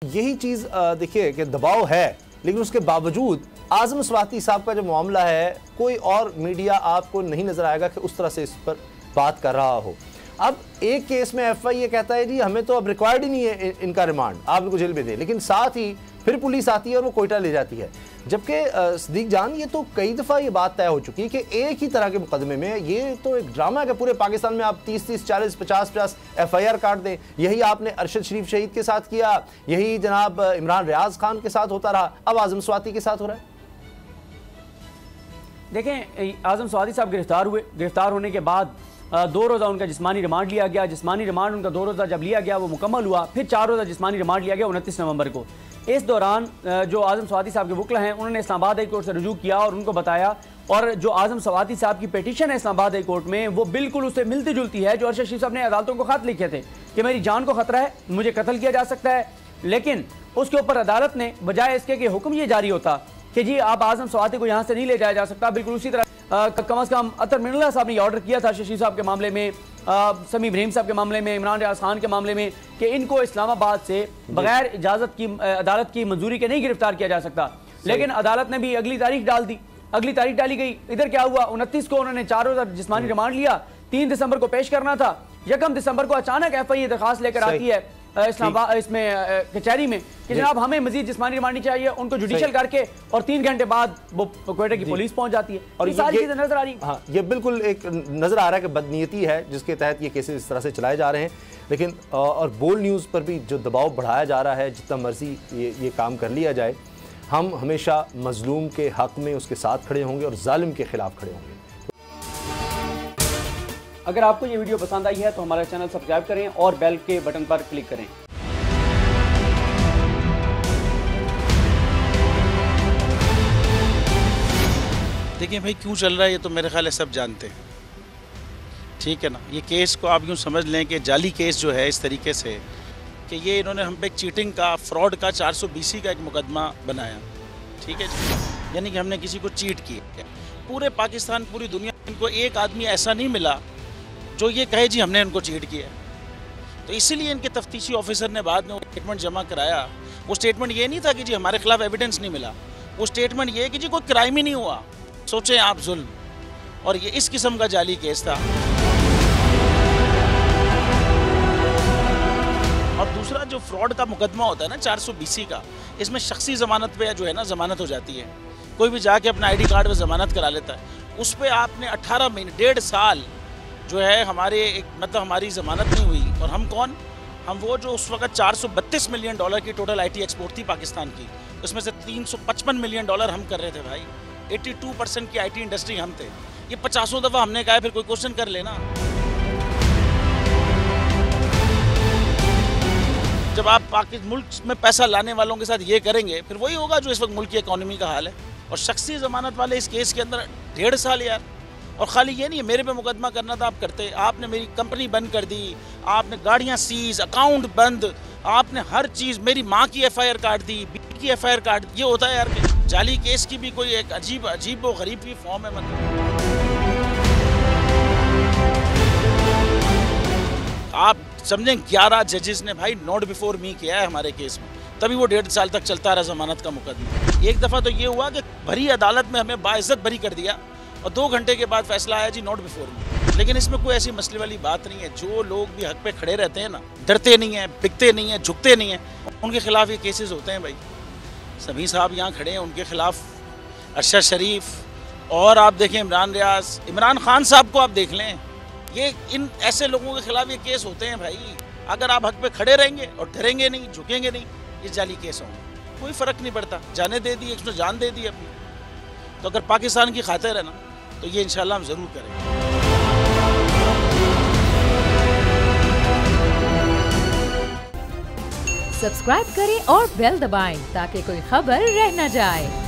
यही चीज़ देखिए कि दबाव है, लेकिन उसके बावजूद आज़म स्वाति साहब का जो मामला है, कोई और मीडिया आपको नहीं नज़र आएगा कि उस तरह से इस पर बात कर रहा हो। अब एक केस में एफआई ये कहता है जी हमें तो अब रिक्वायर्ड ही नहीं है इनका रिमांड, आप इनको जेल भेज दें, लेकिन साथ ही फिर पुलिस आती है और वो कोयटा ले जाती है। जबकि सदीक जान, ये तो कई दफ़ा ये बात तय हो चुकी है कि एक ही तरह के मुकदमे में ये तो एक ड्रामा है कि पूरे पाकिस्तान में आप 30-30, 40, 50-50 FIR काट दें। यही आपने अरशद शरीफ शहीद के साथ किया, यही जनाब इमरान रियाज खान के साथ होता रहा, अब आज़म स्वाति के साथ हो रहा है। देखें, आज़म स्वाति साहब गिरफ्तार हुए, गिरफ्तार होने के बाद 2 रोज़ा उनका जिस्मानी रिमांड लिया गया। जिस्मानी रिमांड उनका 2 रोज़ा जब लिया गया वो मुकम्मल हुआ, फिर 4 रोज़ा जिस्मानी रिमांड लिया गया 29 नवंबर को। इस दौरान जो आज़म स्वाति साहब के वकील हैं उन्होंने इस्लामाबाद हाई कोर्ट से रुजू किया और उनको बताया, और जो आज़म स्वाति साहब की पिटीशन है इस्लामाबाद हाई कोर्ट में वो बिल्कुल उससे मिलती जुलती है जो अरशद शरीफ साहब ने अदालतों को खत लिखे थे कि मेरी जान को खतरा है, मुझे कत्ल किया जा सकता है। लेकिन उसके ऊपर अदालत ने बजाय इसके कि हुक्म ये जारी होता कि जी आप आज़म स्वाति को यहाँ से नहीं ले जाया जा सकता, बिल्कुल उसी तरह कम अज़ कम अतर मिर्ज़ा साहब ने ऑर्डर किया था शशीद साहब के मामले में, समी इब्राहिम साहब के मामले में, इमरान रियाज खान के मामले में, कि इनको इस्लामाबाद से बगैर इजाज़त की अदालत की मंजूरी के नहीं गिरफ्तार किया जा सकता। लेकिन अदालत ने भी अगली तारीख डाल दी, अगली तारीख डाली गई। इधर क्या हुआ, 29 को उन्होंने 4 रोज़ा जिस्मानी रिमांड लिया, 3 दिसंबर को पेश करना था। 1 दिसंबर को अचानक FI दरखास्त लेकर आती है इस्लामाबाद इसमें कचहरी में कि जनाब हमें मजीद जिस्मानी रिमांड चाहिए, उनको जुडिशियल करके, और 3 घंटे बाद वो क्वेटा की पुलिस पहुंच जाती है। और ये सारी चीजें नजर आ रही। हाँ, ये बिल्कुल एक नजर आ रहा है कि बदनीयती है जिसके तहत ये केसेस इस तरह से चलाए जा रहे हैं। लेकिन और बोल न्यूज़ पर भी जो दबाव बढ़ाया जा रहा है, जितना मर्जी ये काम कर लिया जाए, हम हमेशा मजलूम के हक में उसके साथ खड़े होंगे और जालिम के खिलाफ खड़े होंगे। अगर आपको ये वीडियो पसंद आई है तो हमारा चैनल सब्सक्राइब करें और बेल के बटन पर क्लिक करें। देखिए भाई, क्यों चल रहा है ये तो मेरे ख्याल है सब जानते हैं, ठीक है ना। ये केस को आप यूँ समझ लें कि जाली केस जो है इस तरीके से कि ये इन्होंने हम पे चीटिंग का, फ्रॉड का 420 का एक मुकदमा बनाया, ठीक है जी। यानी कि हमने किसी को चीट किया। पूरे पाकिस्तान, पूरी दुनिया, इनको एक आदमी ऐसा नहीं मिला जो ये कहे जी हमने इनको चीट किया। तो इसीलिए इनके तफ्तीशी ऑफिसर ने बाद में स्टेटमेंट जमा कराया। वो स्टेटमेंट ये नहीं था कि जी हमारे खिलाफ एविडेंस नहीं मिला, वो स्टेटमेंट ये कि जी कोई क्राइम ही नहीं हुआ। सोचें आप, जुल्म। और ये इस किस्म का जाली केस था। और दूसरा जो फ्रॉड का मुकदमा होता है ना 420 का, इसमें शख्सी ज़मानत पे जो है ना ज़मानत हो जाती है। कोई भी जाके अपना ID कार्ड पे ज़मानत करा लेता है, उस पर आपने 18 महीने, 1.5 साल जो है हमारे मतलब हमारी ज़मानत नहीं हुई। और हम कौन? हम वो जो उस वक्त $432 मिलियन की टोटल IT एक्सपोर्ट थी पाकिस्तान की, उसमें से $355 मिलियन हम कर रहे थे भाई। 82% की IT इंडस्ट्री हम थे। ये 50 दफ़ा हमने कहा, फिर कोई क्वेश्चन कर लेना। जब आप पाकिस्तान मुल्क में पैसा लाने वालों के साथ ये करेंगे, फिर वही होगा जो इस वक्त मुल्क की इकॉनमी का हाल है। और शख्सी ज़मानत वाले इस केस के अंदर 1.5 साल यार। और ख़ाली ये नहीं है मेरे पे मुकदमा करना था, आप करते। आपने मेरी कंपनी बंद कर दी, आपने गाड़ियाँ सीज, अकाउंट बंद, आपने हर चीज़, मेरी माँ की FIR काट दी, बीवी की FIR काट दी। ये होता है यार कि जाली केस की भी कोई एक अजीब व गरीब की फॉर्म है। मतलब आप समझें 11 जजेस ने भाई नॉट बिफोर मी किया है हमारे केस में, तभी वो 1.5 साल तक चलता रहा ज़मानत का मुकदमा। एक दफ़ा तो ये हुआ कि भरी अदालत में हमें बाइज्जत भरी कर दिया और 2 घंटे के बाद फैसला आया जी नॉट बिफोर मी। लेकिन इसमें कोई ऐसी मसले वाली बात नहीं है। जो लोग भी हक पे खड़े रहते हैं ना, डरते नहीं हैं, बिकते नहीं हैं, झुकते नहीं हैं, उनके खिलाफ ये केसेस होते हैं भाई। सभी साहब यहाँ खड़े हैं, उनके खिलाफ अरशद शरीफ, और आप देखें इमरान रियाज, इमरान खान साहब को आप देख लें, ये इन ऐसे लोगों के खिलाफ ये केस होते हैं भाई। अगर आप हक पे खड़े रहेंगे और डरेंगे नहीं, झुकेंगे नहीं, ये जाली केस होंगे, कोई फ़र्क नहीं पड़ता। जाने दे दी, उसने जान दे दी अपनी। तो अगर पाकिस्तान की खातिर है ना, तो ये इंशाल्लाह हम ज़रूर करेंगे। सब्सक्राइब करें और बेल दबाएं ताकि कोई खबर रह न जाए।